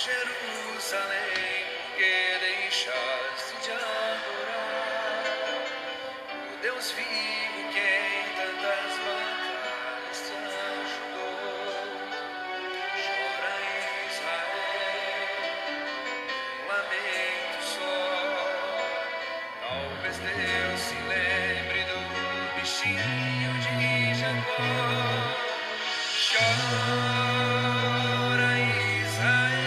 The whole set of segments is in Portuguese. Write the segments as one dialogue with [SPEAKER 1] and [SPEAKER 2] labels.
[SPEAKER 1] Jerusalém, porque deixaste de adorar o Deus vivo que em tantas batalhas te ajudou? Chora Israel, um lamento só. Talvez Deus se lembre do bichinho de Jacó. Chora Israel.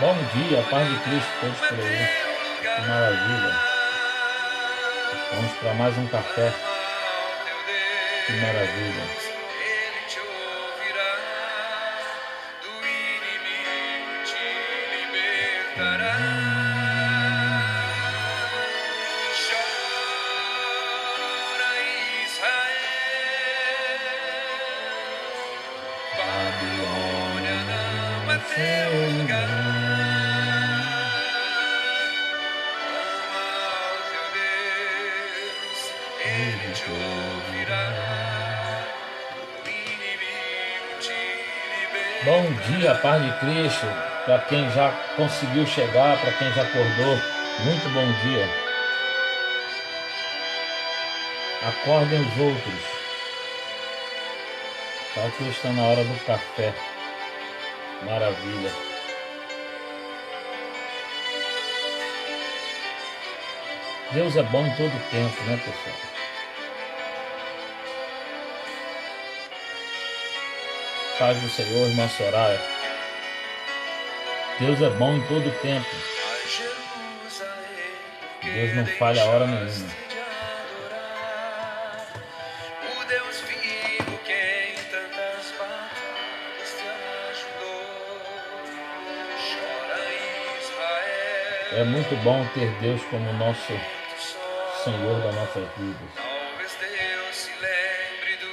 [SPEAKER 2] Bom dia, paz de Cristo, todos por aí. Que maravilha. Vamos para mais um café. Que maravilha.
[SPEAKER 1] Ele te ouvirá, do inimigo te libertará. Chora Israel, Babilônia não é teu lugar. Clama ao teu Deus, Ele te ouvirá, o inimigo te
[SPEAKER 2] Bom
[SPEAKER 1] libertará.
[SPEAKER 2] dia, paz de Cristo. Para quem já conseguiu chegar, para quem já acordou, muito bom dia. Acordem os outros. Só que está na hora do café. Maravilha. Deus é bom em todo tempo, né, pessoal? Paz do Senhor, irmã Soraya. Deus é bom em todo tempo.
[SPEAKER 1] A Jerusalém, porque
[SPEAKER 2] Deus não falha a hora nenhuma.
[SPEAKER 1] deixaste de adorar o Deus vivo que em tantas batalhas te ajudou. Chora Israel,
[SPEAKER 2] É muito bom ter Deus como nosso
[SPEAKER 1] só.
[SPEAKER 2] Senhor das nossas vidas.
[SPEAKER 1] Talvez Deus se lembre do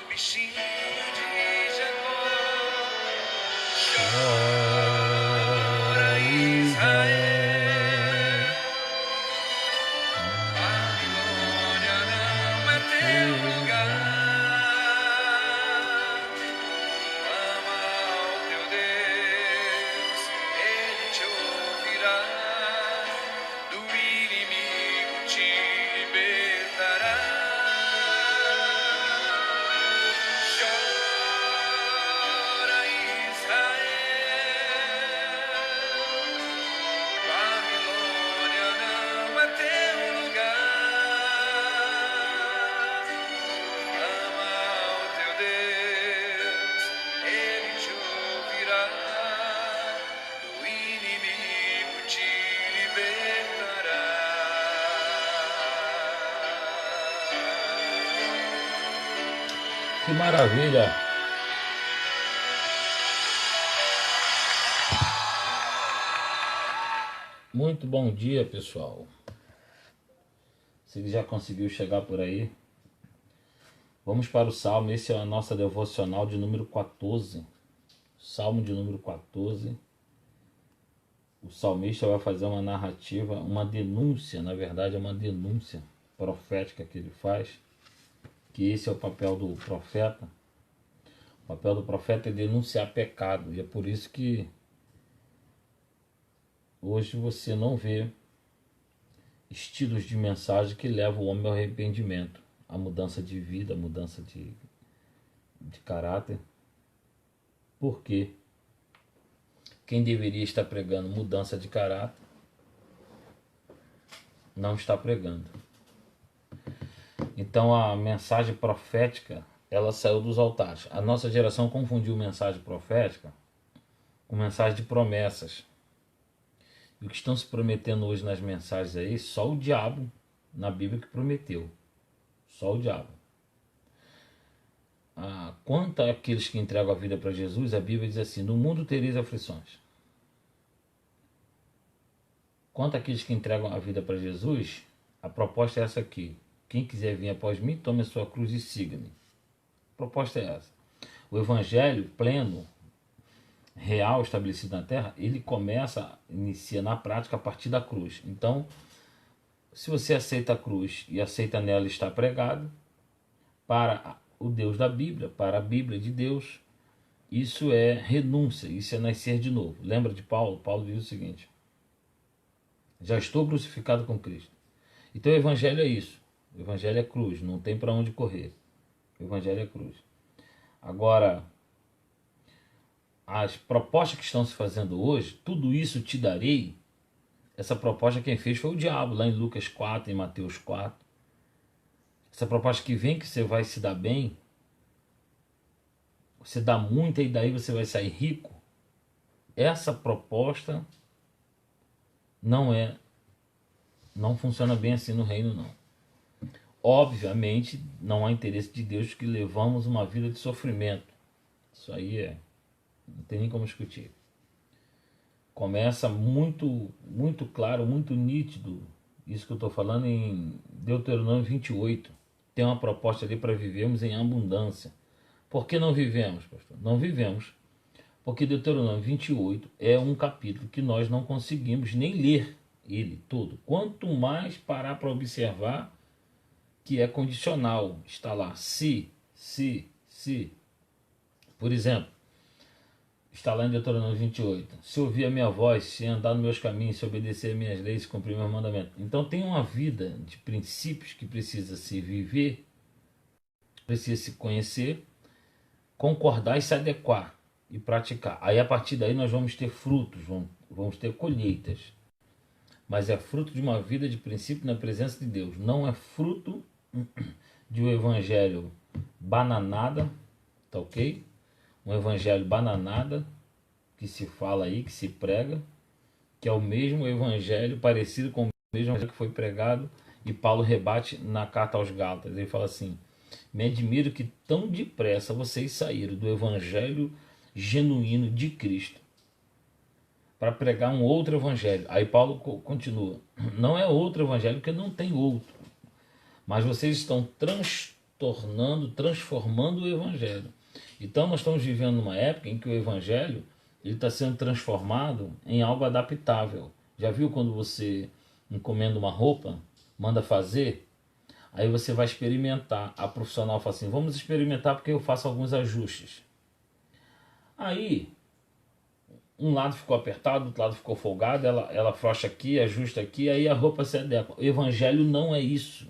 [SPEAKER 1] bichinho de Jacó. Chora Israel, Babilônia não é teu lugar. Clama ao teu Deus, Ele te ouvirá, do inimigo te libertará. Chora Israel, Babilônia não é teu lugar. Clama ao teu Deus, Ele te ouvirá, do inimigo te libertará.
[SPEAKER 2] Que maravilha! Muito bom dia, pessoal. Se já conseguiu chegar por aí, vamos para o Salmo. Esse é a nossa devocional de número 14. Salmo de número 14. O salmista vai fazer uma narrativa, uma denúncia, na verdade é uma denúncia profética que ele faz, que esse é o papel do profeta. O papel do profeta é denunciar pecado, e é por isso que hoje você não vê estilos de mensagem que levam o homem ao arrependimento, à mudança de vida, à mudança de caráter. Por quê? Quem deveria estar pregando mudança de caráter não está pregando. Então a mensagem profética, ela saiu dos altares. A nossa geração confundiu mensagem profética com mensagem de promessas. E o que estão se prometendo hoje nas mensagens aí, só o diabo na Bíblia que prometeu. Só o diabo. Quanto àqueles que entregam a vida para Jesus, a Bíblia diz assim: no mundo tereis aflições. Quanto àqueles que entregam a vida para Jesus, a proposta é essa aqui: quem quiser vir após mim, tome a sua cruz e siga-me. A proposta é essa. O evangelho pleno, real, estabelecido na terra, ele inicia na prática a partir da cruz. Então, se você aceita a cruz e aceita nela estar pregado, para o Deus da Bíblia, para a Bíblia de Deus, isso é renúncia, isso é nascer de novo. Lembra de Paulo? Paulo diz o seguinte: já estou crucificado com Cristo. Então o evangelho é isso. O evangelho é cruz, não tem para onde correr. O evangelho é cruz. Agora, as propostas que estão se fazendo hoje, tudo isso te darei. Essa proposta quem fez foi o diabo, lá em Lucas 4, em Mateus 4. Essa proposta que vem que você vai se dar bem, você dá muito e daí você vai sair rico. Essa proposta não funciona bem assim no reino, não. Obviamente, não há interesse de Deus que levamos uma vida de sofrimento. Isso aí não tem nem como discutir. Começa muito claro, muito nítido, isso que eu estou falando em Deuteronômio 28. Tem uma proposta ali para vivermos em abundância. Por que não vivemos, pastor? Não vivemos porque Deuteronômio 28 é um capítulo que nós não conseguimos nem ler ele todo. Quanto mais parar para observar que é condicional. Está lá, se. Por exemplo, está lá em Deuteronômio 28. Se ouvir a minha voz, se andar nos meus caminhos, se obedecer às minhas leis, se cumprir meus mandamentos. Então tem uma vida de princípios que precisa se viver, precisa se conhecer, concordar e se adequar e praticar. Aí a partir daí nós vamos ter frutos, vamos ter colheitas. Mas é fruto de uma vida de princípio na presença de Deus. Não é fruto de um evangelho bananada, tá ok? Um evangelho bananada que se fala aí, que se prega, que é o mesmo evangelho, parecido com o mesmo evangelho que foi pregado, e Paulo rebate na carta aos Gálatas. Ele fala assim: me admiro que tão depressa vocês saíram do evangelho genuíno de Cristo para pregar um outro evangelho. Aí Paulo continua: não é outro evangelho, porque não tem outro, mas vocês estão transformando o evangelho. Então nós estamos vivendo numa época em que o evangelho ele está sendo transformado em algo adaptável. Já viu quando você encomenda uma roupa, manda fazer, aí você vai experimentar, a profissional fala assim: vamos experimentar porque eu faço alguns ajustes. Aí um lado ficou apertado, outro lado ficou folgado, ela afrouxa aqui, ajusta aqui, aí a roupa se adequa. O evangelho não é isso.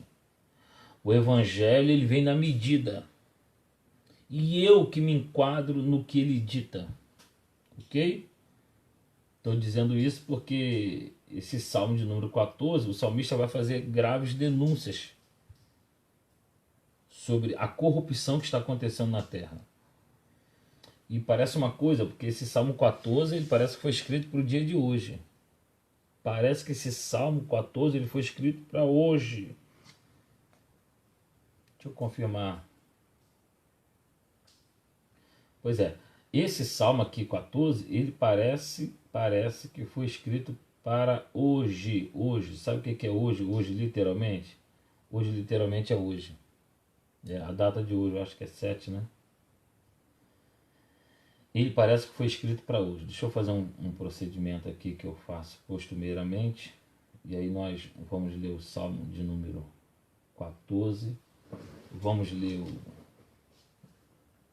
[SPEAKER 2] O evangelho ele vem na medida. E eu que me enquadro no que ele dita. Ok? Estou dizendo isso porque esse salmo de número 14, o salmista vai fazer graves denúncias sobre a corrupção que está acontecendo na terra. E parece uma coisa, porque esse salmo 14 ele parece que foi escrito para o dia de hoje. Parece que esse salmo 14 ele foi escrito para hoje. Deixa eu confirmar. Pois é, esse salmo aqui 14, ele parece que foi escrito para hoje. Hoje, sabe o que é hoje? Hoje literalmente? Hoje literalmente é hoje. É a data de hoje, eu acho que é 7, né? Ele parece que foi escrito para hoje. Deixa eu fazer um procedimento aqui que eu faço costumeiramente. E aí nós vamos ler o salmo de número 14. Vamos ler o...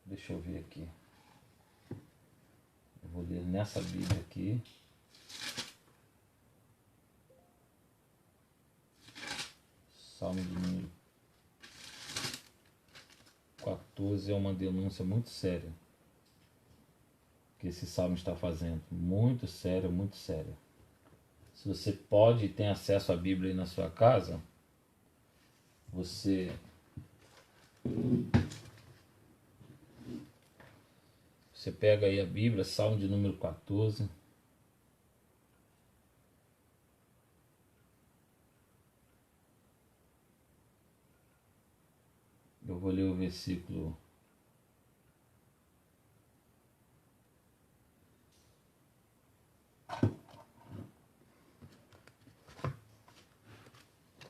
[SPEAKER 2] Deixa eu ver aqui. Eu vou ler nessa Bíblia aqui. Salmo de número 14 é uma denúncia muito séria que esse salmo está fazendo. Muito séria, muito séria. Se você pode e tem acesso à Bíblia aí na sua casa, você pega aí a Bíblia, Salmo de número 14. Eu vou ler o versículo.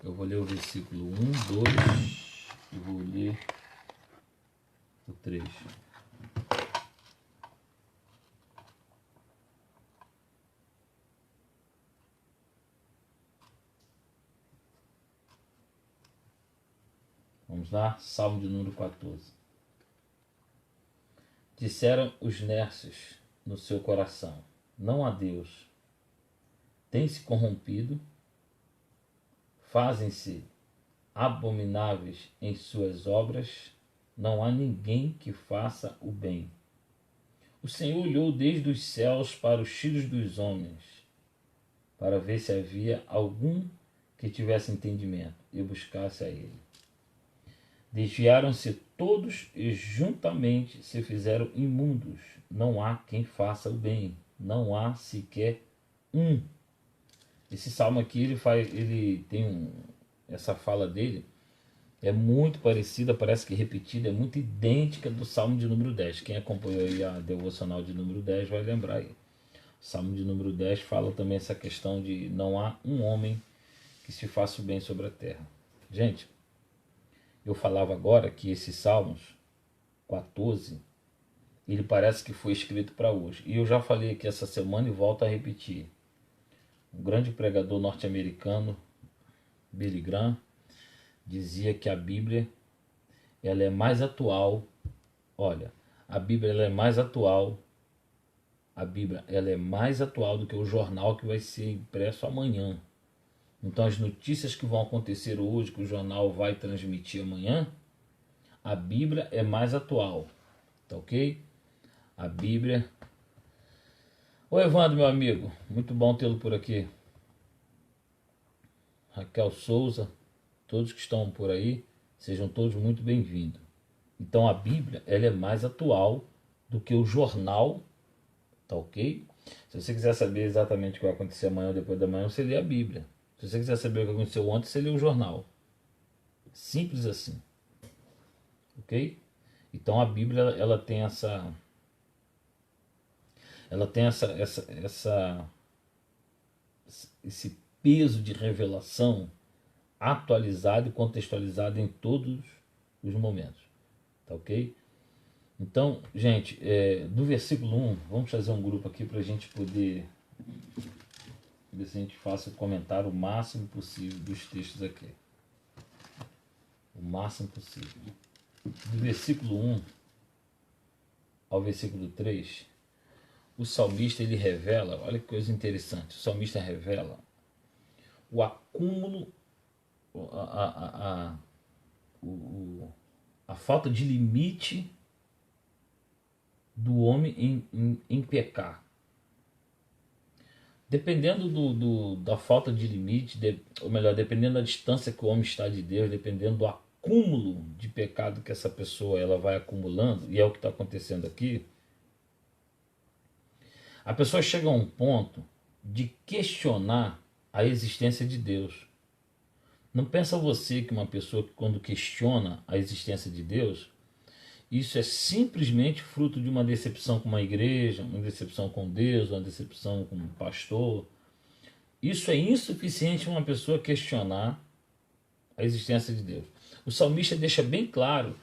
[SPEAKER 2] Eu vou ler o versículo 1, 2 e vou ler o 3. Vamos lá, Salmo de número 14. Disseram os nércios no seu coração: não há Deus. Tem-se corrompido, fazem-se abomináveis em suas obras, não há ninguém que faça o bem. O Senhor olhou desde os céus para os filhos dos homens, para ver se havia algum que tivesse entendimento e buscasse a ele. Desviaram-se todos e juntamente se fizeram imundos. Não há quem faça o bem, não há sequer um. Esse salmo aqui, ele tem essa fala dele é muito parecida, parece que repetida, é muito idêntica do salmo de número 10. Quem acompanhou aí a devocional de número 10 vai lembrar aí. O salmo de número 10 fala também essa questão de não há um homem que se faça o bem sobre a terra. Gente, eu falava agora que esse Salmos 14, ele parece que foi escrito para hoje. E eu já falei aqui essa semana e volto a repetir. Um grande pregador norte-americano, Billy Graham, dizia que a Bíblia ela é mais atual. Olha, a Bíblia ela é mais atual. A Bíblia ela é mais atual do que o jornal que vai ser impresso amanhã. Então as notícias que vão acontecer hoje, que o jornal vai transmitir amanhã, a Bíblia é mais atual. Tá ok? A Bíblia... Ô Evandro, meu amigo, muito bom tê-lo por aqui. Raquel Souza, todos que estão por aí, sejam todos muito bem-vindos. Então a Bíblia, ela é mais atual do que o jornal, tá ok? Se você quiser saber exatamente o que vai acontecer amanhã ou depois da manhã, você lê a Bíblia. Se você quiser saber o que aconteceu ontem, você lê o jornal. Simples assim. Ok? Então a Bíblia, ela tem esse peso de revelação atualizado e contextualizado em todos os momentos. Tá ok? Então, gente, do versículo 1, vamos fazer um grupo aqui para a gente poder ver se a gente faça o comentário o máximo possível dos textos aqui. O máximo possível. Do versículo 1 ao versículo 3, o salmista ele revela, olha que coisa interessante, o salmista revela o acúmulo, a falta de limite do homem em pecar. Dependendo da falta de limite, ou melhor, dependendo da distância que o homem está de Deus, dependendo do acúmulo de pecado que essa pessoa ela vai acumulando, e é o que está acontecendo aqui, a pessoa chega a um ponto de questionar a existência de Deus. Não pensa você que uma pessoa que quando questiona a existência de Deus, isso é simplesmente fruto de uma decepção com uma igreja, uma decepção com Deus, uma decepção com um pastor. Isso é insuficiente uma pessoa questionar a existência de Deus. O salmista deixa bem claro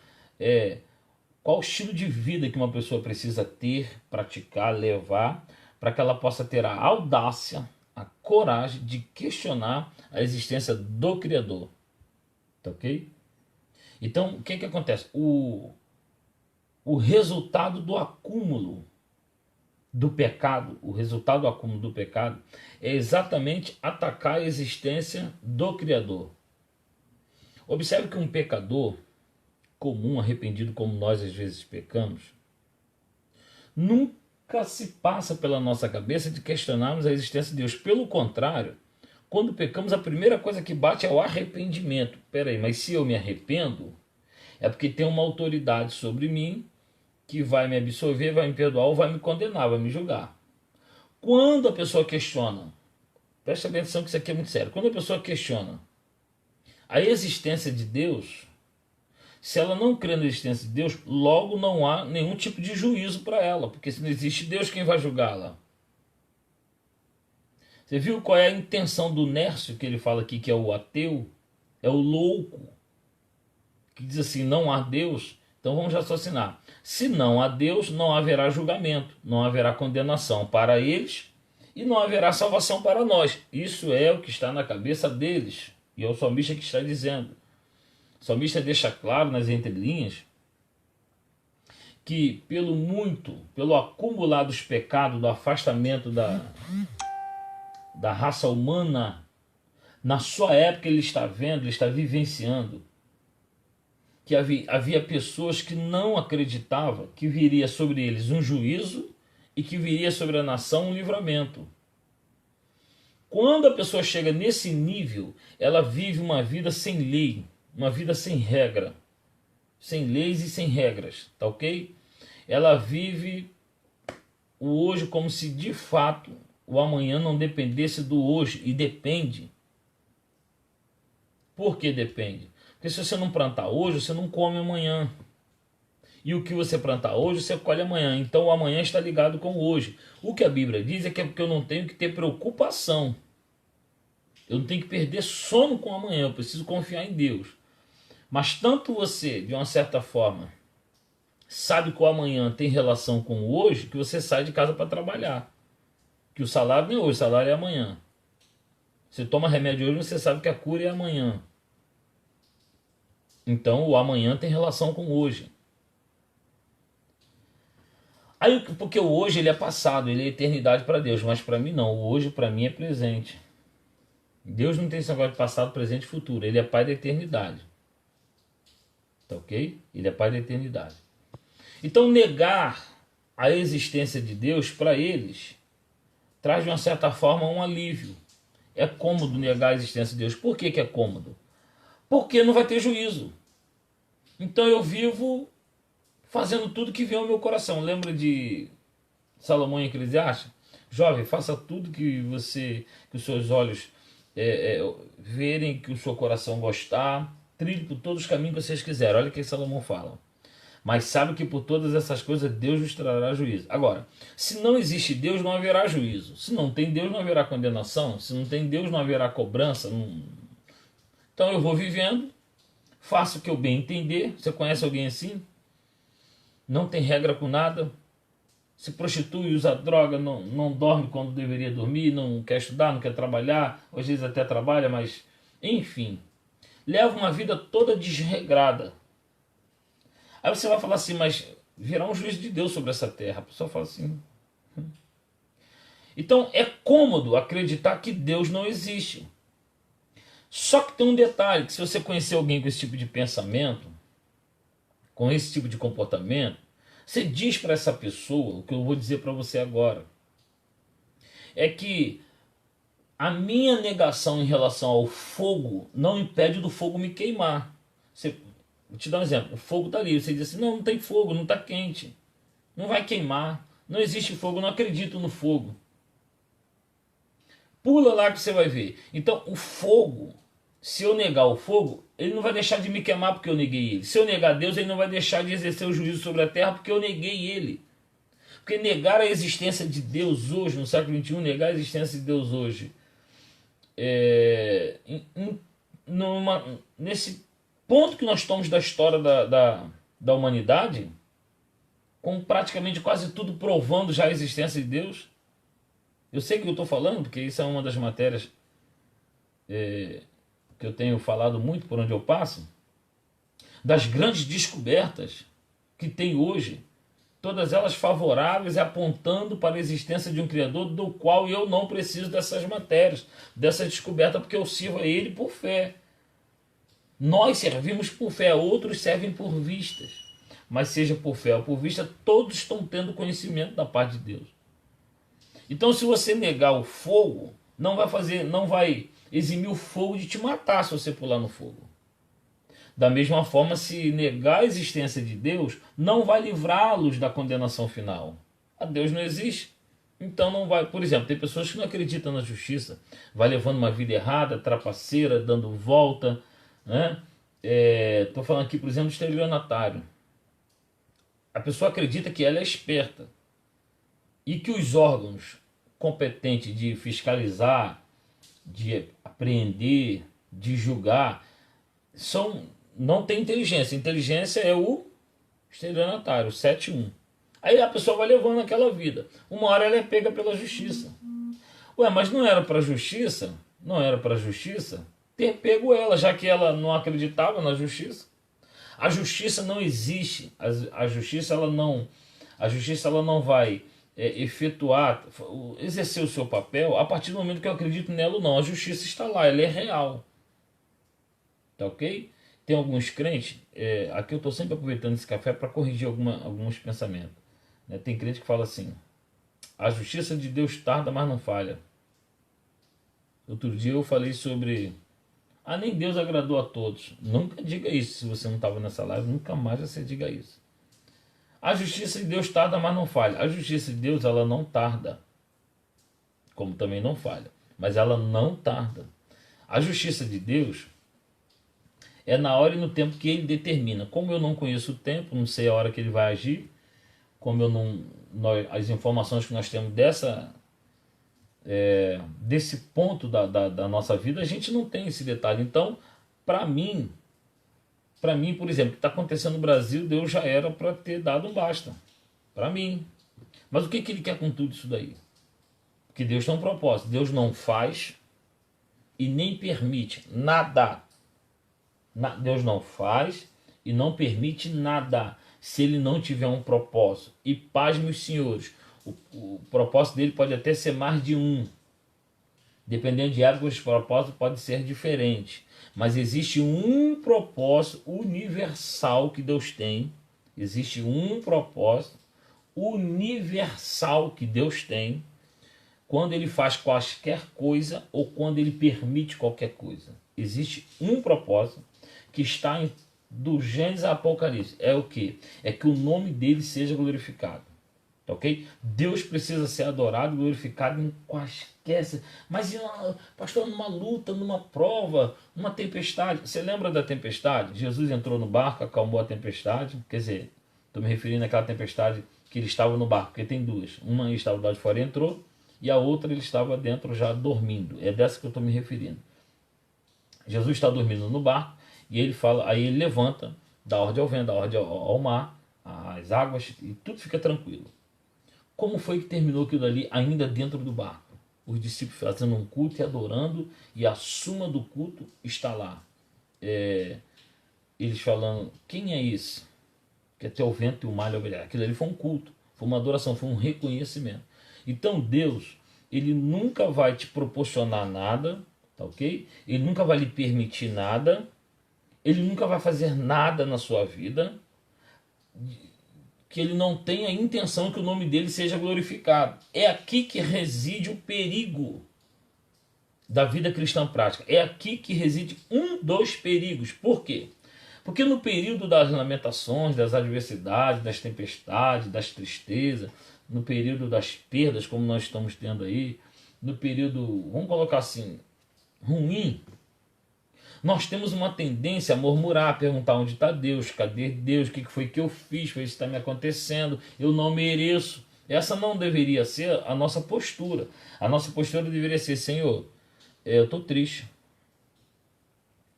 [SPEAKER 2] qual o estilo de vida que uma pessoa precisa ter, praticar, levar, para que ela possa ter a audácia, a coragem de questionar a existência do Criador. Tá ok? Então, o que acontece? O resultado do acúmulo do pecado, é exatamente atacar a existência do Criador. Observe que um pecador comum, arrependido como nós às vezes pecamos, nunca se passa pela nossa cabeça de questionarmos a existência de Deus. Pelo contrário, quando pecamos, a primeira coisa que bate é o arrependimento. Peraí, mas se eu me arrependo, é porque tem uma autoridade sobre mim que vai me absolver, vai me perdoar ou vai me condenar, vai me julgar. Quando a pessoa questiona, preste atenção que isso aqui é muito sério, quando a pessoa questiona a existência de Deus, se ela não crê na existência de Deus, logo não há nenhum tipo de juízo para ela, porque se não existe Deus, quem vai julgá-la? Você viu qual é a intenção do Nércio, que ele fala aqui que é o ateu? É o louco, que diz assim, não há Deus. Então vamos raciocinar. Se não há Deus, não haverá julgamento, não haverá condenação para eles e não haverá salvação para nós. Isso é o que está na cabeça deles. E é o salmista que está dizendo. O salmista deixa claro nas entrelinhas que pelo acumular dos pecados, do afastamento da raça humana, na sua época ele está vendo, ele está vivenciando, que havia pessoas que não acreditavam que viria sobre eles um juízo e que viria sobre a nação um livramento. Quando a pessoa chega nesse nível, ela vive uma vida sem lei, uma vida sem regra, sem leis e sem regras, tá ok? Ela vive o hoje como se de fato o amanhã não dependesse do hoje, e depende. Por que depende? Porque se você não plantar hoje, você não come amanhã. E o que você plantar hoje, você colhe amanhã. Então o amanhã está ligado com o hoje. O que a Bíblia diz é que é porque eu não tenho que ter preocupação. Eu não tenho que perder sono com o amanhã. Eu preciso confiar em Deus. Mas tanto você, de uma certa forma, sabe que o amanhã tem relação com o hoje, que você sai de casa para trabalhar. Que o salário não é hoje, o salário é amanhã. Você toma remédio hoje, você sabe que a cura é amanhã. Então o amanhã tem relação com o hoje. Aí, porque o hoje ele é passado, ele é eternidade para Deus, mas para mim não. O hoje para mim é presente. Deus não tem esse negócio de passado, presente e futuro. Ele é pai da eternidade. Tá ok? Ele é pai da eternidade. Então negar a existência de Deus para eles traz de uma certa forma um alívio. É cômodo negar a existência de Deus. Por que é cômodo? Porque não vai ter juízo. Então eu vivo fazendo tudo que vem ao meu coração. Lembra de Salomão em Eclesiastes? Jovem, faça tudo que os seus olhos verem, que o seu coração gostar, trilhe por todos os caminhos que vocês quiserem. Olha o que Salomão fala. Mas sabe que por todas essas coisas Deus vos trará juízo. Agora, se não existe Deus, não haverá juízo. Se não tem Deus, não haverá condenação. Se não tem Deus, não haverá cobrança. Então eu vou vivendo, faço o que eu bem entender. Você conhece alguém assim? Não tem regra com nada. Se prostitui, usa droga, não dorme quando deveria dormir, não quer estudar, não quer trabalhar. Às vezes até trabalha, mas enfim. Leva uma vida toda desregrada. Aí você vai falar assim, mas virá um juízo de Deus sobre essa terra. A pessoa fala assim. Então é cômodo acreditar que Deus não existe. Só que tem um detalhe, que se você conhecer alguém com esse tipo de pensamento, com esse tipo de comportamento, você diz para essa pessoa, o que eu vou dizer para você agora, é que a minha negação em relação ao fogo não impede do fogo me queimar. Vou te dar um exemplo, o fogo está ali, você diz assim, não tem fogo, não está quente, não vai queimar, não existe fogo, eu não acredito no fogo. Pula lá que você vai ver. Então o fogo, se eu negar o fogo, ele não vai deixar de me queimar porque eu neguei ele. Se eu negar Deus, ele não vai deixar de exercer o juízo sobre a terra porque eu neguei ele. Porque negar a existência de Deus hoje, no século XXI, negar a existência de Deus hoje, nesse ponto que nós estamos da história da humanidade, com praticamente quase tudo provando já a existência de Deus. Eu sei que eu estou falando, porque isso é uma das matérias que eu tenho falado muito por onde eu passo, das grandes descobertas que tem hoje, todas elas favoráveis e apontando para a existência de um Criador do qual eu não preciso dessas matérias, dessa descoberta, porque eu sirvo a Ele por fé. Nós servimos por fé, outros servem por vistas. Mas seja por fé ou por vista, todos estão tendo conhecimento da parte de Deus. Então se você negar o fogo, não vai eximir o fogo de te matar se você pular no fogo. Da mesma forma, se negar a existência de Deus, não vai livrá-los da condenação final. A Deus não existe. Então não vai. Por exemplo, tem pessoas que não acreditam na justiça, vai levando uma vida errada, trapaceira, dando volta, né? Estou falando aqui, por exemplo, do estelionatário. A pessoa acredita que ela é esperta e que os órgãos competentes de fiscalizar, de apreender, de julgar, não tem inteligência. Inteligência é o estelionatário, o 7-1. Aí a pessoa vai levando aquela vida. Uma hora ela é pega pela justiça. Ué, mas não era para a justiça? Não era para a justiça ter pego ela, já que ela não acreditava na justiça. A justiça não existe. A justiça ela não vai efetuar, exercer o seu papel a partir do momento que eu acredito nela ou não. A justiça está lá, ela é real. Tá ok? Tem alguns crentes, aqui eu estou sempre aproveitando esse café para corrigir alguns pensamentos. Né? Tem crente que fala assim: a justiça de Deus tarda, mas não falha. Outro dia eu falei sobre: nem Deus agradou a todos. Nunca diga isso. Se você não estava nessa live, nunca mais você diga isso. A justiça de Deus tarda, mas não falha. A justiça de Deus, ela não tarda, como também não falha, mas ela não tarda. A justiça de Deus é na hora e no tempo que ele determina. Como eu não conheço o tempo, não sei a hora que ele vai agir, como eu não, as informações que nós temos desse ponto da nossa vida, a gente não tem esse detalhe. Então, para mim, por exemplo, o que está acontecendo no Brasil, Deus já era para ter dado um basta. Para mim. Mas o que ele quer com tudo isso daí? Porque Deus tem um propósito. Deus não faz e nem permite nada. Deus não faz e não permite nada se ele não tiver um propósito. E pasme os senhores, o propósito dele pode até ser mais de um. Dependendo de época, os propósitos podem ser diferentes. Mas existe um propósito universal que Deus tem. Existe um propósito universal que Deus tem quando ele faz qualquer coisa ou quando ele permite qualquer coisa. Existe um propósito que está do Gênesis ao Apocalipse. É o que? É que o nome dele seja glorificado. Ok? Deus precisa ser adorado e glorificado em quaisquer... Mas, pastor, numa luta, numa prova, numa tempestade. Você lembra da tempestade? Jesus entrou no barco, acalmou a tempestade. Quer dizer, estou me referindo àquela tempestade que ele estava no barco, porque tem duas. Uma ele estava do lado de fora e entrou, e a outra ele estava dentro já dormindo. É dessa que eu estou me referindo. Jesus está dormindo no barco, e ele fala, aí ele levanta, dá ordem ao vento, dá ordem ao mar, às águas, e tudo fica tranquilo. Como foi que terminou aquilo ali ainda dentro do barco? Os discípulos fazendo um culto e adorando, e a suma do culto está lá. Eles falando: quem é esse? Que até o vento e o mar lhe obedecem. Aquilo ali foi um culto, foi uma adoração, foi um reconhecimento. Então Deus, ele nunca vai te proporcionar nada, tá ok? Ele nunca vai lhe permitir nada, ele nunca vai fazer nada na sua vida que ele não tenha intenção que o nome dele seja glorificado. É aqui que reside o perigo da vida cristã prática. É aqui que reside um dos perigos. Por quê? Porque no período das lamentações, das adversidades, das tempestades, das tristezas, no período das perdas, como nós estamos tendo aí, no período, vamos colocar assim, ruim, nós temos uma tendência a murmurar, a perguntar onde está Deus, cadê Deus, o que foi que eu fiz, foi isso que está me acontecendo, eu não mereço. Essa não deveria ser a nossa postura. A nossa postura deveria ser: Senhor, eu estou triste.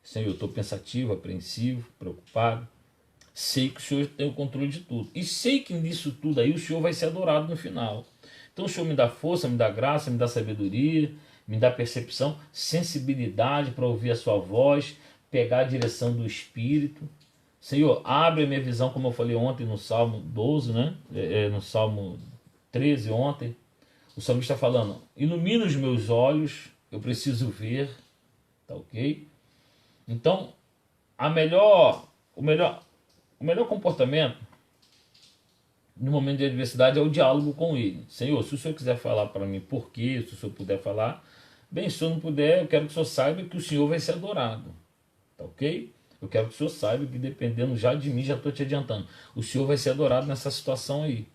[SPEAKER 2] Senhor, eu estou pensativo, apreensivo, preocupado. Sei que o Senhor tem o controle de tudo. E sei que nisso tudo aí o Senhor vai ser adorado no final. Então o Senhor me dá força, me dá graça, me dá sabedoria, me dá percepção, sensibilidade para ouvir a sua voz, pegar a direção do Espírito. Senhor, abre a minha visão, como eu falei ontem no Salmo 12, né? No Salmo 13 ontem. O salmista está falando: ilumina os meus olhos, eu preciso ver. Tá ok? Então, o melhor comportamento no momento de adversidade é o diálogo com ele. Senhor, se o Senhor quiser falar para mim por quê, se o Senhor puder falar, bem, se o Senhor não puder, eu quero que o Senhor saiba que o Senhor vai ser adorado. Tá ok? Eu quero que o Senhor saiba que, dependendo já de mim, já estou te adiantando, o Senhor vai ser adorado nessa situação aí.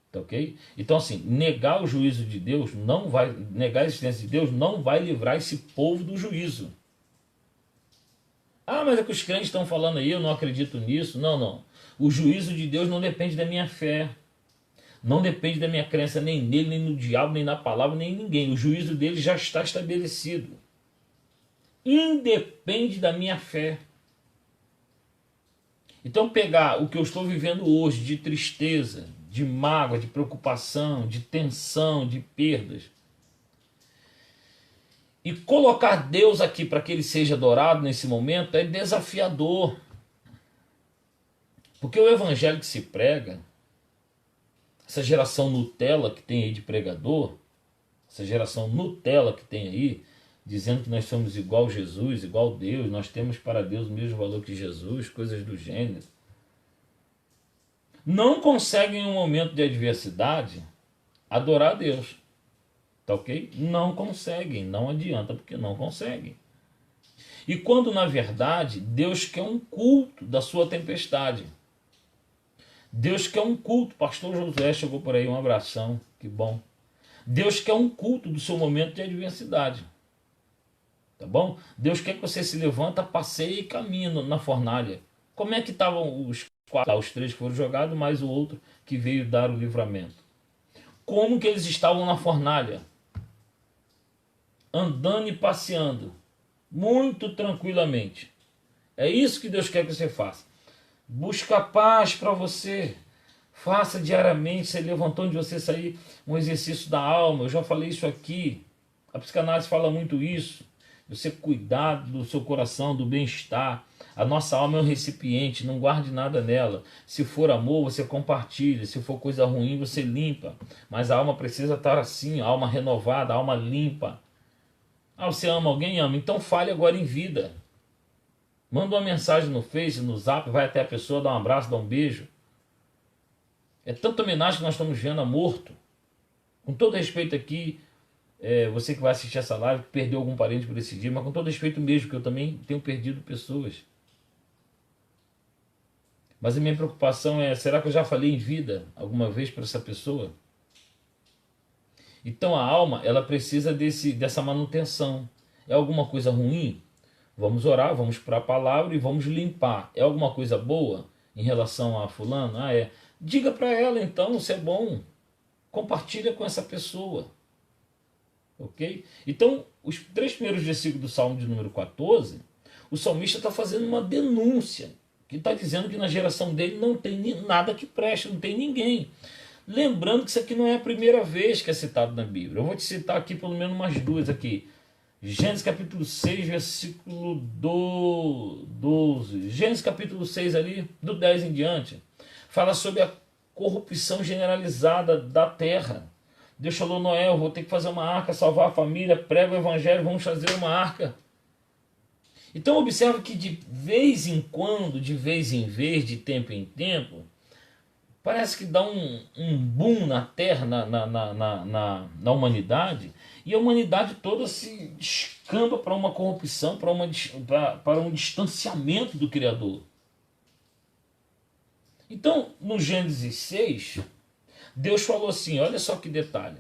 [SPEAKER 2] Tá ok? Então, assim, negar o juízo de Deus não vai, negar a existência de Deus não vai livrar esse povo do juízo. Mas é que os crentes estão falando aí, eu não acredito nisso. Não. O juízo de Deus não depende da minha fé. Não depende da minha crença nem nele, nem no diabo, nem na palavra, nem em ninguém. O juízo dele já está estabelecido. Independe da minha fé. Então pegar o que eu estou vivendo hoje de tristeza, de mágoa, de preocupação, de tensão, de perdas, e colocar Deus aqui para que ele seja adorado nesse momento é desafiador. Porque o evangelho que se prega, essa geração Nutella que tem aí de pregador, essa geração Nutella que tem aí, dizendo que nós somos igual Jesus, igual Deus, nós temos para Deus o mesmo valor que Jesus, coisas do gênero, não conseguem em um momento de adversidade adorar a Deus. Tá ok? Não conseguem, não adianta, porque não conseguem. E quando na verdade Deus quer um culto da sua tempestade. Deus quer um culto. Pastor Josué chegou por aí, um abração, que bom. Deus quer um culto do seu momento de adversidade. Tá bom? Deus quer que você se levanta, passeie e caminhe na fornalha. Como é que estavam os quatro, os três que foram jogados, mais o outro que veio dar o livramento? Como que eles estavam na fornalha? Andando e passeando, muito tranquilamente. É isso que Deus quer que você faça. Busca paz para você. Faça diariamente, você levantou de você sair, um exercício da alma. Eu já falei isso aqui. A psicanálise fala muito isso. Você cuidar do seu coração, do bem-estar. A nossa alma é um recipiente, não guarde nada nela. Se for amor, você compartilha. Se for coisa ruim, você limpa. Mas a alma precisa estar assim, a alma renovada, a alma limpa. Ah, você ama alguém? Ama. Então fale agora em vida. Manda uma mensagem no Face, no Zap, vai até a pessoa, dá um abraço, dá um beijo. É tanta homenagem que nós estamos vendo a morto. Com todo respeito aqui, você que vai assistir essa live, que perdeu algum parente por esse dia, mas com todo respeito mesmo, que eu também tenho perdido pessoas. Mas a minha preocupação é, será que eu já falei em vida alguma vez para essa pessoa? Então a alma, ela precisa dessa manutenção. É alguma coisa ruim? Vamos orar, vamos para a palavra e vamos limpar. É alguma coisa boa em relação a fulano? Ah, é. Diga para ela então, se é bom. Compartilha com essa pessoa. Ok? Então, os 3 primeiros versículos do Salmo de número 14, o salmista está fazendo uma denúncia, que está dizendo que na geração dele não tem nada que preste, não tem ninguém. Lembrando que isso aqui não é a primeira vez que é citado na Bíblia. Eu vou te citar aqui pelo menos umas duas aqui. Gênesis capítulo 6, versículo 12. Gênesis capítulo 6 ali, do 10 em diante. Fala sobre a corrupção generalizada da terra. Deus falou, Noé, eu vou ter que fazer uma arca, salvar a família, prega o evangelho, vamos fazer uma arca. Então observa que de vez em quando, de vez em vez, de tempo em tempo, parece que dá um boom na terra, na humanidade, e a humanidade toda se descamba para uma corrupção, para um distanciamento do Criador. Então, no Gênesis 6, Deus falou assim, olha só que detalhe,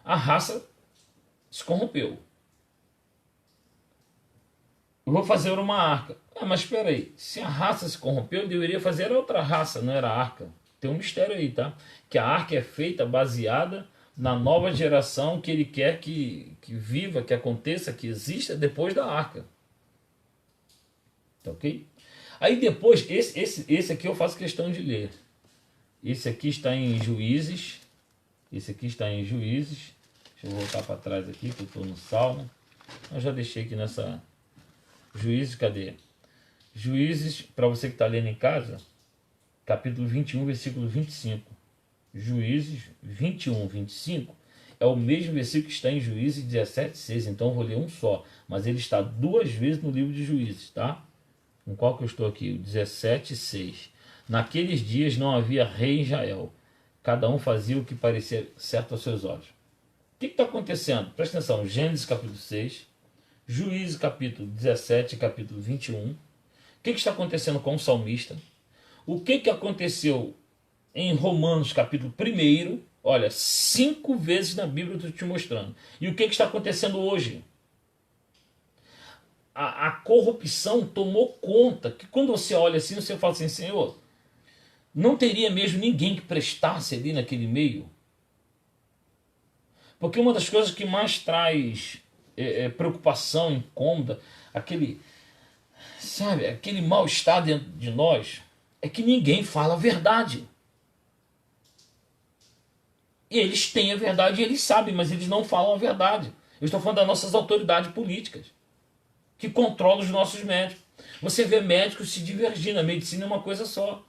[SPEAKER 2] a raça se corrompeu. Eu vou fazer uma arca. Mas espera aí, se a raça se corrompeu, eu deveria fazer outra raça, não era a arca. Tem um mistério aí, tá? Que a arca é feita baseada na nova geração que ele quer que viva, que aconteça, que exista depois da arca. Tá ok? Aí depois, esse aqui eu faço questão de ler. Esse aqui está em Juízes. Esse aqui está em Juízes. Deixa eu voltar para trás aqui, que eu estou no Salmo. Eu já deixei aqui nessa... Juízes, cadê? Juízes, para você que está lendo em casa, capítulo 21, versículo 25. Juízes 21, 25 é o mesmo versículo que está em Juízes 17, 6. Então eu vou ler um só, mas ele está 2 vezes no livro de Juízes, tá? Com qual que eu estou aqui? O 17, 6. Naqueles dias não havia rei em Israel. Cada um fazia o que parecia certo aos seus olhos. O que está acontecendo? Presta atenção, Gênesis capítulo 6, Juízes capítulo 17, capítulo 21. O que está acontecendo com o salmista? O que aconteceu em Romanos capítulo 1? Olha, 5 vezes na Bíblia eu estou te mostrando. E o que está acontecendo hoje? A corrupção tomou conta, que quando você olha assim, você fala assim, Senhor, não teria mesmo ninguém que prestasse ali naquele meio? Porque uma das coisas que mais traz preocupação, incômoda, aquele mal-estar dentro de nós, é que ninguém fala a verdade. E eles têm a verdade e eles sabem, mas eles não falam a verdade. Eu estou falando das nossas autoridades políticas, que controlam os nossos médicos. Você vê médicos se divergindo, a medicina é uma coisa só.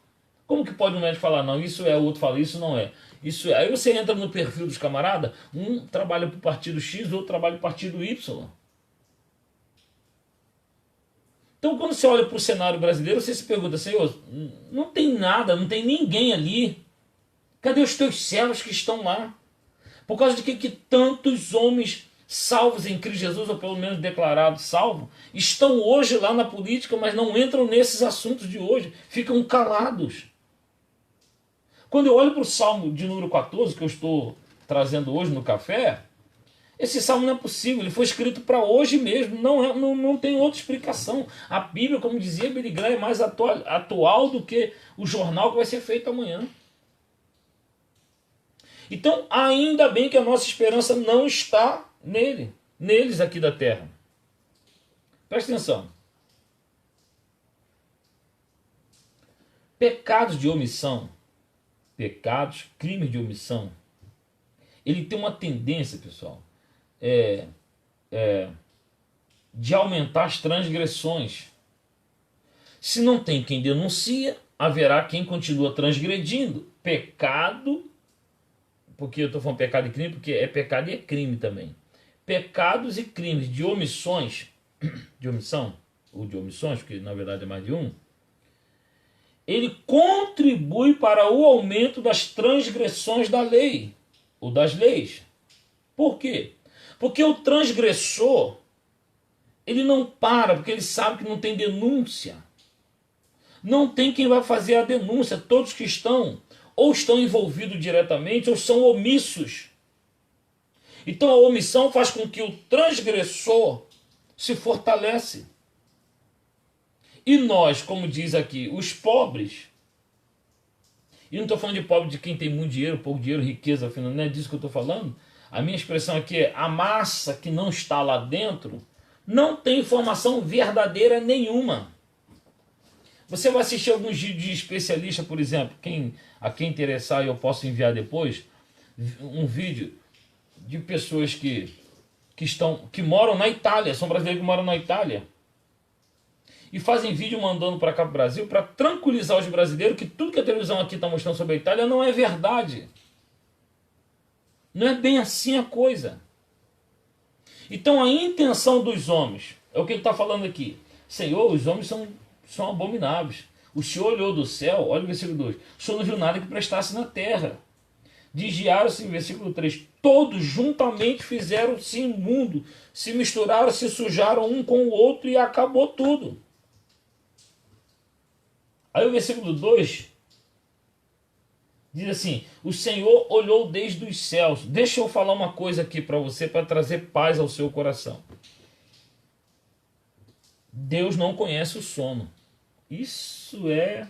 [SPEAKER 2] Como que pode um médico falar, não, isso é, o outro fala, isso não é. Isso é. Aí você entra no perfil dos camaradas, um trabalha para o partido X, outro trabalha para o partido Y. Então quando você olha para o cenário brasileiro, você se pergunta, Senhor, não tem nada, não tem ninguém ali. Cadê os teus servos que estão lá? Por causa de que tantos homens salvos em Cristo Jesus, ou pelo menos declarados salvos, estão hoje lá na política, mas não entram nesses assuntos de hoje, ficam calados. Quando eu olho para o Salmo de número 14, que eu estou trazendo hoje no café, esse salmo não é possível, ele foi escrito para hoje mesmo, não tem outra explicação. A Bíblia, como dizia Billy Graham, é mais atual do que o jornal que vai ser feito amanhã. Então, ainda bem que a nossa esperança não está neles aqui da terra. Presta atenção. Pecados de omissão, crimes de omissão, ele tem uma tendência, pessoal, de aumentar as transgressões. Se não tem quem denuncia, haverá quem continua transgredindo. Pecado, porque eu estou falando pecado e crime, porque é pecado e é crime também. Pecados e crimes de omissões, de omissão, ou de omissões, porque na verdade é mais de um, ele contribui para o aumento das transgressões da lei, ou das leis. Por quê? Porque o transgressor, ele não para, porque ele sabe que não tem denúncia. Não tem quem vai fazer a denúncia. Todos que estão, ou estão envolvidos diretamente, ou são omissos. Então a omissão faz com que o transgressor se fortalece. E nós, como diz aqui, os pobres, e não estou falando de pobre de quem tem muito dinheiro, pouco dinheiro, riqueza, não é disso que eu estou falando. A minha expressão aqui é a massa que não está lá dentro não tem informação verdadeira nenhuma. Você vai assistir alguns vídeos de especialista, por exemplo, a quem interessar, eu posso enviar depois, um vídeo de pessoas que moram na Itália, são brasileiros que moram na Itália, e fazem vídeo mandando para cá para o Brasil para tranquilizar os brasileiros que tudo que a televisão aqui está mostrando sobre a Itália não é verdade. Não é bem assim a coisa. Então a intenção dos homens, é o que ele está falando aqui. Senhor, os homens são abomináveis. O Senhor olhou do céu, olha o versículo 2, o Senhor não viu nada que prestasse na terra. Desviaram-se, versículo 3, todos juntamente fizeram-se imundo, se misturaram, se sujaram um com o outro e acabou tudo. Aí o versículo 2 diz assim, o Senhor olhou desde os céus. Deixa eu falar uma coisa aqui para você, para trazer paz ao seu coração. Deus não conhece o sono. Isso é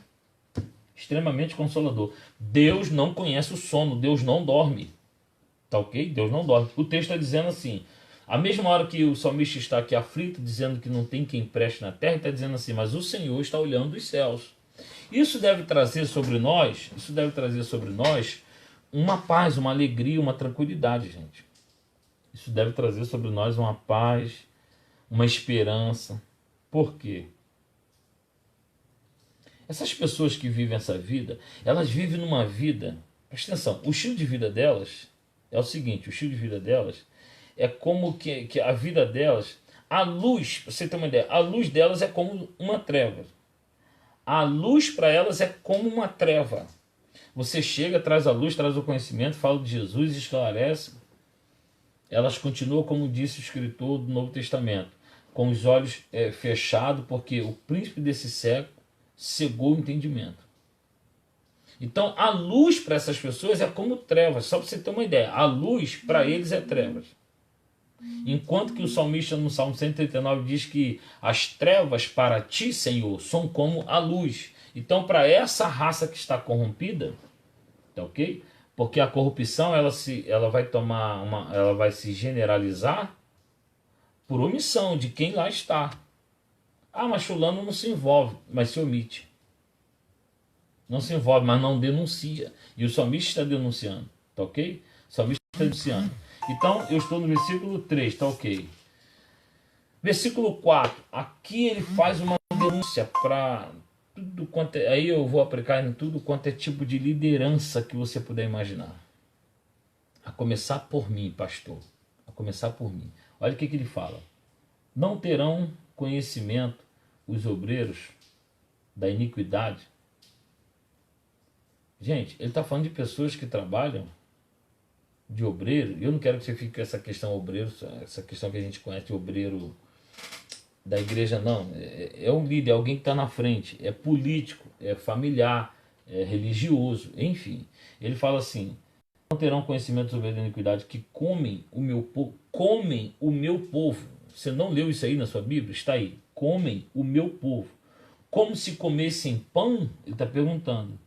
[SPEAKER 2] extremamente consolador. Deus não conhece o sono, Deus não dorme. Tá ok? Deus não dorme. O texto está dizendo assim, a mesma hora que o salmista está aqui aflito, dizendo que não tem quem preste na terra, ele está dizendo assim, mas o Senhor está olhando dos céus. Isso deve trazer sobre nós, uma paz, uma alegria, uma tranquilidade, gente. Isso deve trazer sobre nós uma paz, uma esperança. Por quê? Essas pessoas que vivem essa vida, elas vivem numa vida, presta atenção, o estilo de vida delas é o seguinte, o estilo de vida delas é como que a vida delas, a luz, pra você ter uma ideia, a luz delas é como uma treva. A luz para elas é como uma treva. Você chega, traz a luz, traz o conhecimento, fala de Jesus, esclarece. Elas continuam, como disse o escritor do Novo Testamento, com os olhos fechados, porque o príncipe desse século cegou o entendimento. Então, a luz para essas pessoas é como trevas. Só para você ter uma ideia, a luz para eles é trevas. Enquanto que o salmista no Salmo 139 diz que as trevas para ti, Senhor, são como a luz. Então, para essa raça que está corrompida, tá ok? Porque a corrupção ela vai se generalizar por omissão de quem lá está. Ah, mas fulano não se envolve, mas se omite. Não se envolve, mas não denuncia. E o salmista está denunciando, tá ok? O salmista está denunciando. Então, eu estou no versículo 3, tá ok? Versículo 4, aqui ele faz uma denúncia para tudo quanto é, aí eu vou aplicar em tudo quanto é tipo de liderança que você puder imaginar. A começar por mim, pastor. A começar por mim. Olha o que ele fala. Não terão conhecimento os obreiros da iniquidade. Gente, ele está falando de pessoas que trabalham de obreiro. Eu não quero que você fique com essa questão obreiro, essa questão que a gente conhece de obreiro da igreja, não. É um líder, é alguém que está na frente, é político, é familiar, é religioso, enfim. Ele fala assim: não terão conhecimento sobre a iniquidade, que comem o meu povo. Comem o meu povo. Você não leu isso aí na sua Bíblia? Está aí. Comem o meu povo. Como se comessem pão, ele está perguntando.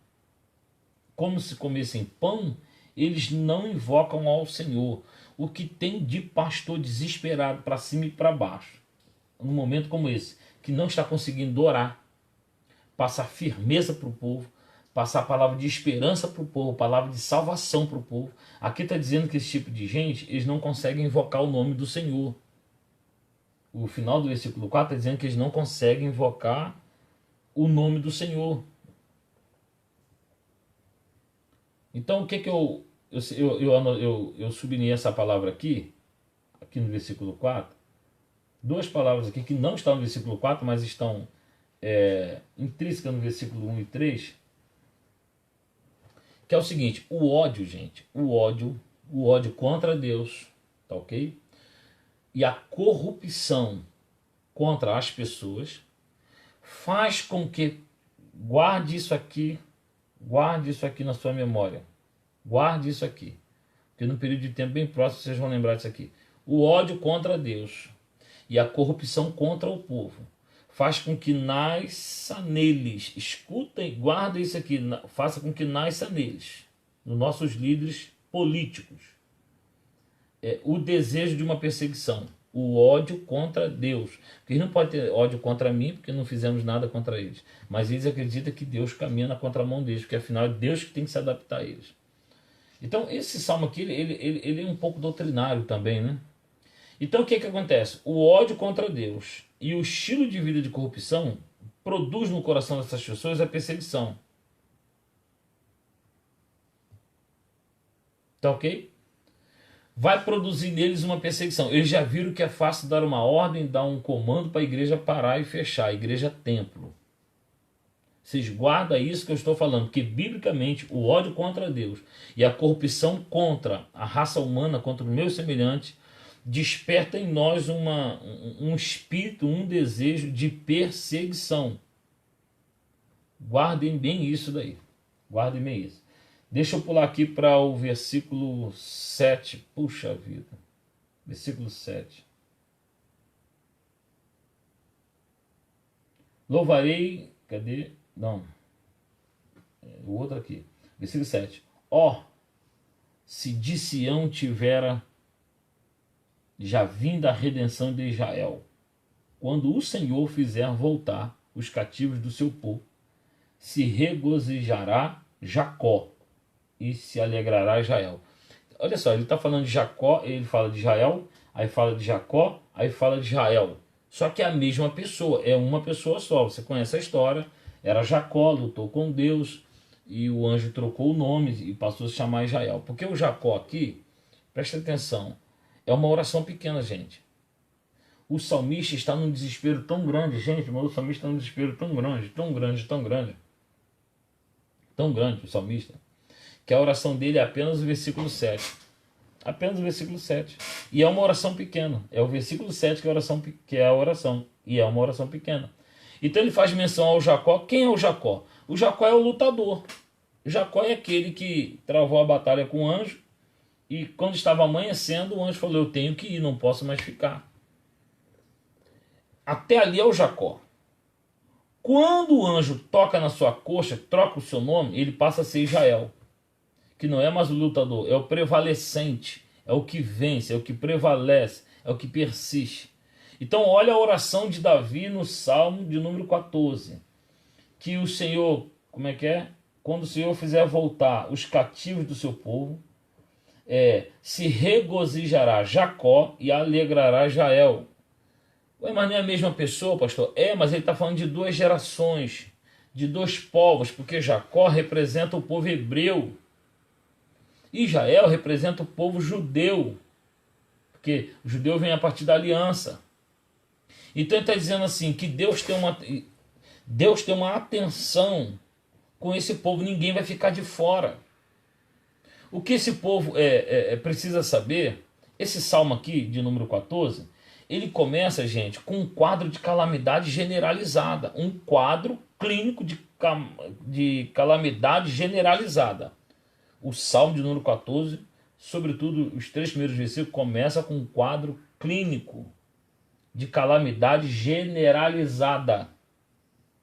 [SPEAKER 2] Como se comessem pão, eles não invocam ao Senhor. O que tem de pastor desesperado para cima e para baixo, num momento como esse, que não está conseguindo orar, passar firmeza para o povo, passar a palavra de esperança para o povo, palavra de salvação para o povo. Aqui está dizendo que esse tipo de gente, eles não conseguem invocar o nome do Senhor. O final do versículo 4 está dizendo que eles não conseguem invocar o nome do Senhor. Então o que eu sublinhei essa palavra aqui no versículo 4, duas palavras aqui que não estão no versículo 4, mas estão intrínsecas no versículo 1 e 3, que é o seguinte: o ódio, gente, o ódio contra Deus, tá ok? E a corrupção contra as pessoas faz com que guarde isso aqui na sua memória, guarde isso aqui, porque no período de tempo bem próximo vocês vão lembrar disso aqui. O ódio contra Deus e a corrupção contra o povo faz com que nasça neles, escutem, guardem isso aqui, faça com que nasça neles, nos nossos líderes políticos, o desejo de uma perseguição, o ódio contra Deus. Porque eles não podem ter ódio contra mim, porque não fizemos nada contra eles, mas eles acreditam que Deus caminha na contramão deles, porque afinal é Deus que tem que se adaptar a eles. Então esse salmo aqui, ele é um pouco doutrinário também, né? Então o que acontece? O ódio contra Deus e o estilo de vida de corrupção produz no coração dessas pessoas a perseguição. Tá ok? Vai produzir neles uma perseguição. Eles já viram que é fácil dar uma ordem, dar um comando para a igreja parar e fechar, a igreja templo. Vocês guardam isso que eu estou falando, porque biblicamente o ódio contra Deus e a corrupção contra a raça humana, contra o meu semelhante, desperta em nós um espírito, um desejo de perseguição. Guardem bem isso daí. Guardem bem isso. Deixa eu pular aqui para o versículo 7. Puxa vida. Versículo 7. Louvarei. Cadê? Não. O outro aqui. Versículo 7. Ó, se de Sião tivera já vinda a redenção de Israel, quando o Senhor fizer voltar os cativos do seu povo, se regozijará Jacó e se alegrará Israel. Olha só, ele está falando de Jacó, ele fala de Israel, aí fala de Jacó, aí fala de Israel. Só que é a mesma pessoa, é uma pessoa só. Você conhece a história, era Jacó, lutou com Deus, e o anjo trocou o nome e passou a se chamar Israel. Porque o Jacó aqui, presta atenção, é uma oração pequena, gente. O salmista está num desespero tão grande, gente, mas o salmista está num desespero tão grande, tão grande, tão grande. Tão grande o salmista, que a oração dele é apenas o versículo 7. Apenas o versículo 7. E é uma oração pequena. É o versículo 7 que é a oração. E é uma oração pequena. Então ele faz menção ao Jacó. Quem é o Jacó? O Jacó é o lutador. O Jacó é aquele que travou a batalha com o anjo. E quando estava amanhecendo, o anjo falou: eu tenho que ir, não posso mais ficar. Até ali é o Jacó. Quando o anjo toca na sua coxa, troca o seu nome, ele passa a ser Israel. Que não é mais o lutador, é o prevalecente, é o que vence, é o que prevalece, é o que persiste. Então olha a oração de Davi no Salmo de número 14. Que o Senhor, como é que é? Quando o Senhor fizer voltar os cativos do seu povo, se regozijará Jacó e alegrará Israel. Ué, mas não é a mesma pessoa, pastor? É, mas ele está falando de duas gerações, de dois povos, porque Jacó representa o povo hebreu. Israel representa o povo judeu, porque o judeu vem a partir da aliança. Então ele está dizendo assim, que Deus tem uma atenção com esse povo, ninguém vai ficar de fora. O que esse povo precisa saber, esse salmo aqui, de número 14, ele começa, gente, com um quadro de calamidade generalizada, um quadro clínico de calamidade generalizada. O salmo de número 14, sobretudo os 3 primeiros versículos, começa com um quadro clínico de calamidade generalizada.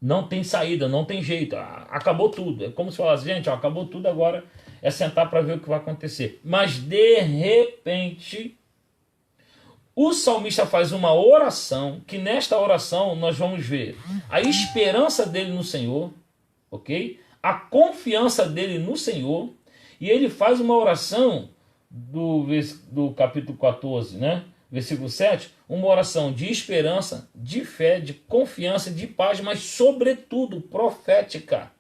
[SPEAKER 2] Não tem saída, não tem jeito, acabou tudo. É como se falasse, gente, acabou tudo, agora é sentar para ver o que vai acontecer. Mas de repente, o salmista faz uma oração, que nesta oração nós vamos ver a esperança dele no Senhor, ok? A confiança dele no Senhor, e ele faz uma oração do capítulo 14, né? Versículo 7, uma oração de esperança, de fé, de confiança, de paz, mas sobretudo profética.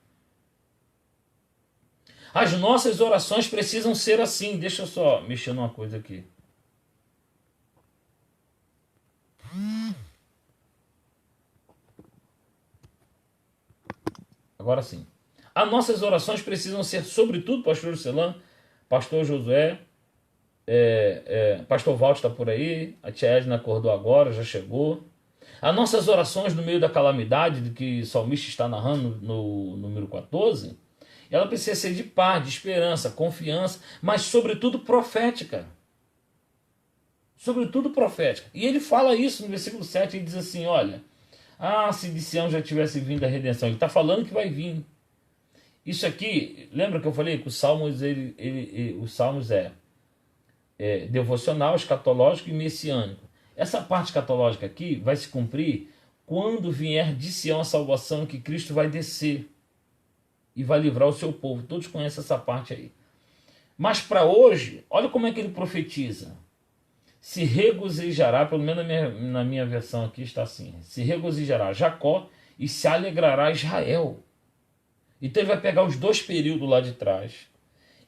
[SPEAKER 2] As nossas orações precisam ser assim. Deixa eu só mexer numa coisa aqui. Agora sim. As nossas orações precisam ser, sobretudo, pastor Celan, pastor Josué, pastor Walter está por aí, a tia Edna acordou agora, já chegou. As nossas orações no meio da calamidade, de que o salmista está narrando no número 14, ela precisa ser de paz, de esperança, confiança, mas sobretudo profética. Sobretudo profética. E ele fala isso no versículo 7, ele diz assim, olha, se de Sião já tivesse vindo a redenção. Ele está falando que vai vir. Isso aqui, lembra que eu falei que os Salmos, os Salmos é devocional, escatológico e messiânico. Essa parte escatológica aqui vai se cumprir quando vier de Sião a salvação, que Cristo vai descer e vai livrar o seu povo. Todos conhecem essa parte aí. Mas para hoje, olha como é que ele profetiza. Se regozijará, pelo menos na minha versão aqui está assim, se regozijará Jacó e se alegrará Israel. Então ele vai pegar os dois períodos lá de trás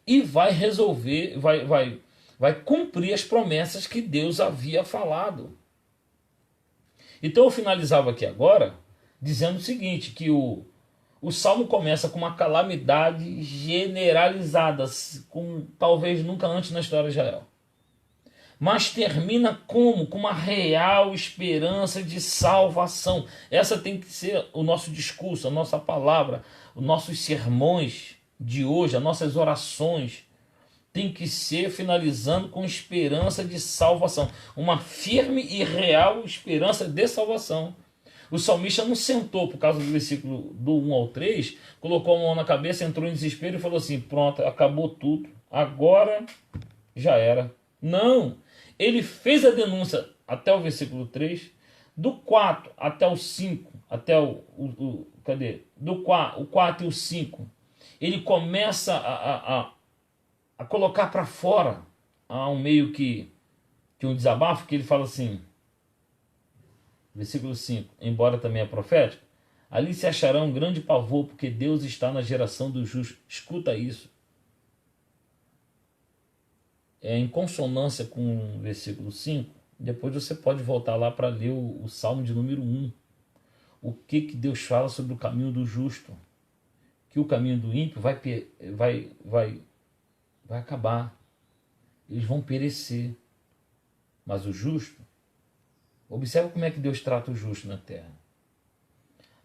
[SPEAKER 2] e vai resolver, vai cumprir as promessas que Deus havia falado. Então eu finalizava aqui agora dizendo o seguinte, que o Salmo começa com uma calamidade generalizada, com talvez nunca antes na história de Israel. Mas termina como? Com uma real esperança de salvação. Essa tem que ser o nosso discurso, a nossa palavra, os nossos sermões de hoje, as nossas orações, tem que ser finalizando com esperança de salvação. Uma firme e real esperança de salvação. O salmista não sentou por causa do versículo do 1 ao 3, colocou a mão na cabeça, entrou em desespero e falou assim, pronto, acabou tudo, agora já era. Não, ele fez a denúncia até o versículo 3, do 4 até o 5, até o 4 e o 5, ele começa a colocar para fora, há um meio que um desabafo, que ele fala assim, versículo 5, embora também é profético, ali se achará um grande pavor, porque Deus está na geração dos justos. Escuta isso. É em consonância com o versículo 5, depois você pode voltar lá para ler o Salmo de número 1. O que Deus fala sobre o caminho do justo. Que o caminho do ímpio vai acabar. Eles vão perecer. Mas o justo, observe como é que Deus trata o justo na terra.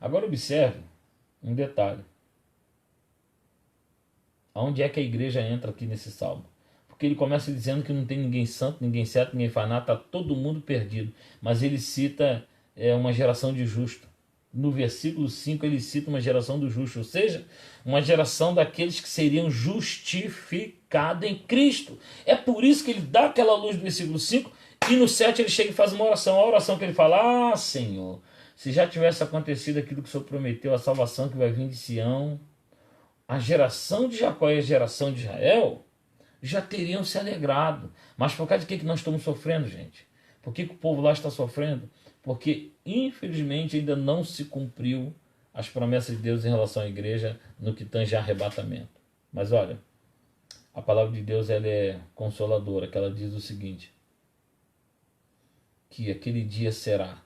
[SPEAKER 2] Agora observe um detalhe. Aonde é que a igreja entra aqui nesse salmo? Porque ele começa dizendo que não tem ninguém santo, ninguém certo, ninguém faz nada, está todo mundo perdido. Mas ele cita uma geração de justo. No versículo 5 ele cita uma geração do justo, ou seja, uma geração daqueles que seriam justificados em Cristo. É por isso que ele dá aquela luz do versículo 5 e no 7 ele chega e faz uma oração. A oração que ele fala, Senhor, se já tivesse acontecido aquilo que o Senhor prometeu, a salvação que vai vir de Sião, a geração de Jacó e a geração de Israel já teriam se alegrado. Mas por causa de que nós estamos sofrendo, gente? Por que o povo lá está sofrendo? porque infelizmente ainda não se cumpriu as promessas de Deus em relação à igreja no que tange a arrebatamento. Mas olha, a palavra de Deus ela é consoladora, que ela diz o seguinte, que aquele dia será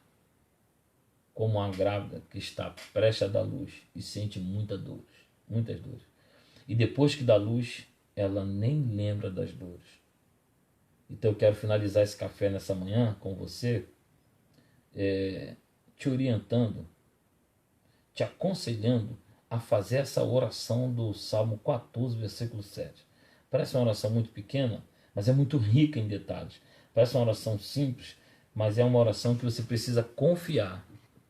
[SPEAKER 2] como uma grávida que está prestes a dar luz e sente muitas dores. E depois que dá luz, ela nem lembra das dores. Então eu quero finalizar esse café nessa manhã com você, te orientando, te aconselhando a fazer essa oração do Salmo 14, versículo 7. Parece uma oração muito pequena, mas é muito rica em detalhes. Parece uma oração simples, mas é uma oração que você precisa confiar.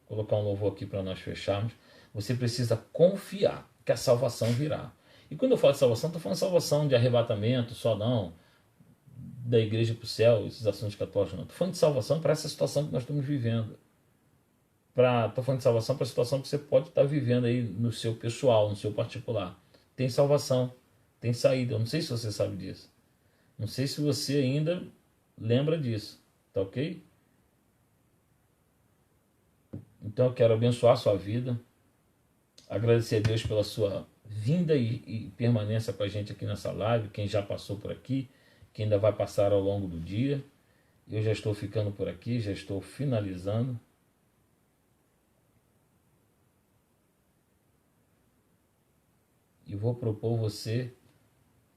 [SPEAKER 2] Vou colocar um louvor aqui para nós fecharmos. Você precisa confiar que a salvação virá. E quando eu falo de salvação, estou falando de salvação de arrebatamento, só não, da igreja para o céu, esses assuntos católicos não. Estou falando de salvação para essa situação que nós estamos vivendo. Estou falando de salvação para a situação que você pode estar vivendo aí no seu pessoal, no seu particular. Tem salvação, tem saída. Eu não sei se você sabe disso. Não sei se você ainda lembra disso. Tá ok? Então eu quero abençoar a sua vida. Agradecer a Deus pela sua vinda e permanência com a gente aqui nessa live. Quem já passou por aqui, quem ainda vai passar ao longo do dia. Eu já estou ficando por aqui, já estou finalizando. E vou propor você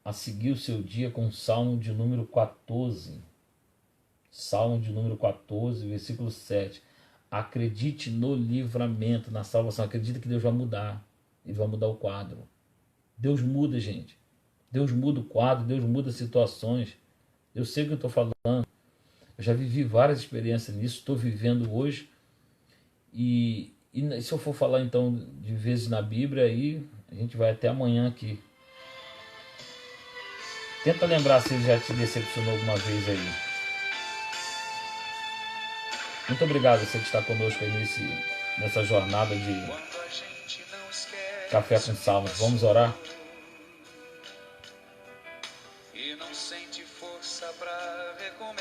[SPEAKER 2] a seguir o seu dia com o Salmo de número 14. Salmo de número 14, versículo 7. Acredite no livramento, na salvação. Acredita que Deus vai mudar. Ele vai mudar o quadro. Deus muda, gente. Deus muda o quadro, Deus muda situações. Eu sei o que eu estou falando. Eu já vivi várias experiências nisso, estou vivendo hoje. E se eu for falar então de vezes na Bíblia, aí a gente vai até amanhã aqui. Tenta lembrar se ele já te decepcionou alguma vez aí. Muito obrigado a você que está conosco aí nessa jornada de Café com Salmos. Vamos orar?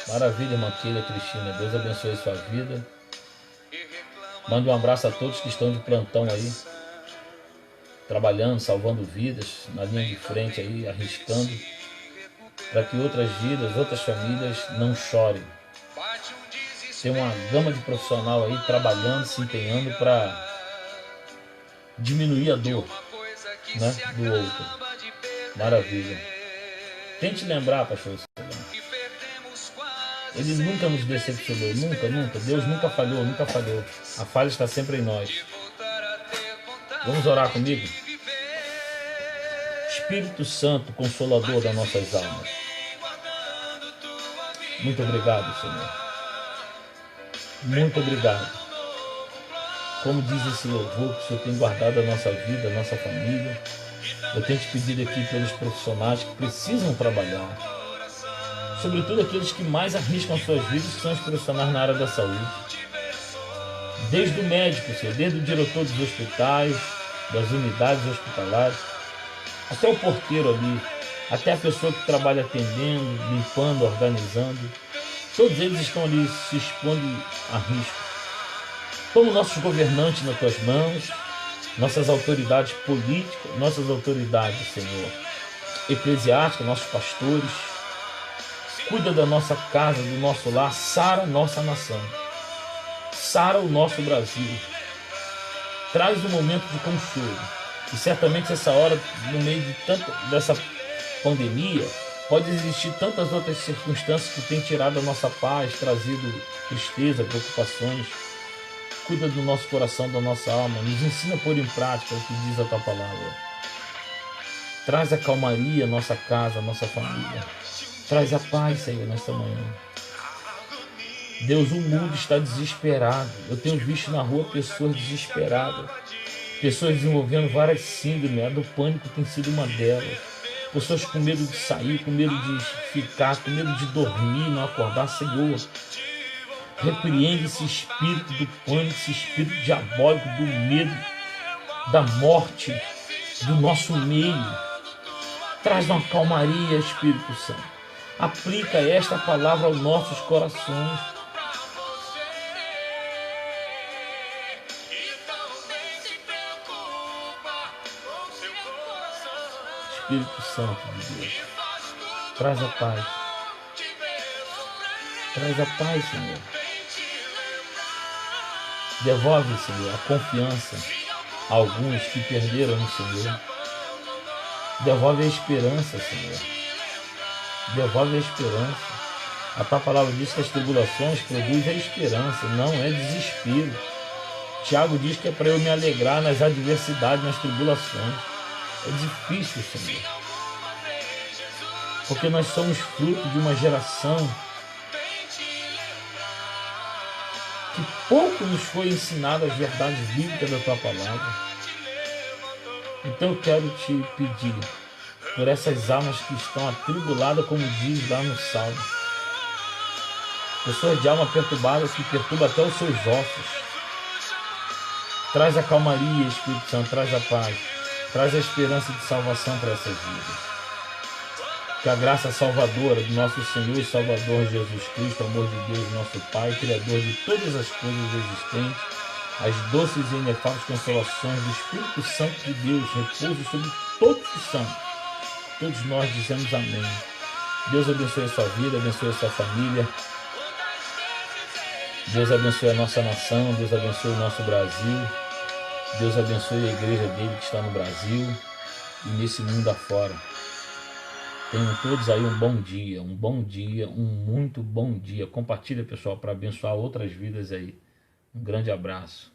[SPEAKER 2] Maravilha, irmã Keila Cristina. Deus abençoe a sua vida. Mande um abraço a todos que estão de plantão aí, trabalhando, salvando vidas, na linha de frente aí, arriscando, para que outras vidas, outras famílias não chorem. Tem uma gama de profissional aí trabalhando, se empenhando para diminuir a dor, né, do outro. Maravilha. Tente lembrar, pastor, ele nunca nos decepcionou, nunca. Deus nunca falhou. A falha está sempre em nós. Vamos orar comigo? Espírito Santo, Consolador das nossas almas. Muito obrigado, Senhor. Muito obrigado. Como diz esse louvor, que o Senhor tem guardado a nossa vida, a nossa família. Eu tenho te pedido aqui pelos profissionais que precisam trabalhar, sobretudo aqueles que mais arriscam suas vidas, que são os profissionais na área da saúde. Desde o médico, Senhor, desde o diretor dos hospitais, das unidades hospitalares, até o porteiro ali, até a pessoa que trabalha atendendo, limpando, organizando. Todos eles estão ali se expondo a risco. Toma nossos governantes nas tuas mãos, nossas autoridades políticas, nossas autoridades, Senhor, eclesiásticas, nossos pastores. Cuida da nossa casa, do nosso lar, sara a nossa nação, sara o nosso Brasil. Traz um momento de consolo. E certamente essa hora, no meio de dessa pandemia, pode existir tantas outras circunstâncias que têm tirado a nossa paz, trazido tristeza, preocupações. Cuida do nosso coração, da nossa alma. Nos ensina a pôr em prática o que diz a tua palavra. Traz a calmaria à nossa casa, à nossa família. Traz a paz, Senhor, nesta manhã. Deus, o mundo está desesperado. Eu tenho visto na rua pessoas desesperadas. Pessoas desenvolvendo várias síndromes. A do pânico tem sido uma delas. Pessoas com medo de sair, com medo de ficar, com medo de dormir, não acordar. Senhor, repreende esse espírito do pânico, esse espírito diabólico, do medo, da morte, do nosso meio. Traz uma calmaria, Espírito Santo. Aplica esta palavra aos nossos corações. Espírito Santo de Deus. Traz a paz. Traz a paz, Senhor. Devolve, Senhor, a confiança a alguns que perderam no Senhor. Devolve a esperança, Senhor. Devolve a esperança. A tua palavra diz que as tribulações produzem a esperança, não é desespero. Tiago diz que é para eu me alegrar nas adversidades, nas tribulações. É difícil, Senhor. Porque nós somos fruto de uma geração que pouco nos foi ensinado as verdades bíblicas da tua palavra. Então eu quero te pedir por essas almas que estão atribuladas, como diz lá no Salmo. Pessoas de alma perturbada que perturba até os seus ossos. Traz a calmaria, Espírito Santo, traz a paz. Traz a esperança de salvação para essas vidas. Que a graça salvadora do nosso Senhor e Salvador Jesus Cristo, amor de Deus, nosso Pai, Criador de todas as coisas existentes, as doces e inefáveis consolações do Espírito Santo de Deus repouse sobre todos os santos. Todos nós dizemos amém. Deus abençoe a sua vida, abençoe a sua família. Deus abençoe a nossa nação, Deus abençoe o nosso Brasil. Deus abençoe a igreja dele que está no Brasil e nesse mundo afora. Tenham todos aí um bom dia, um muito bom dia. Compartilha, pessoal, para abençoar outras vidas aí. Um grande abraço.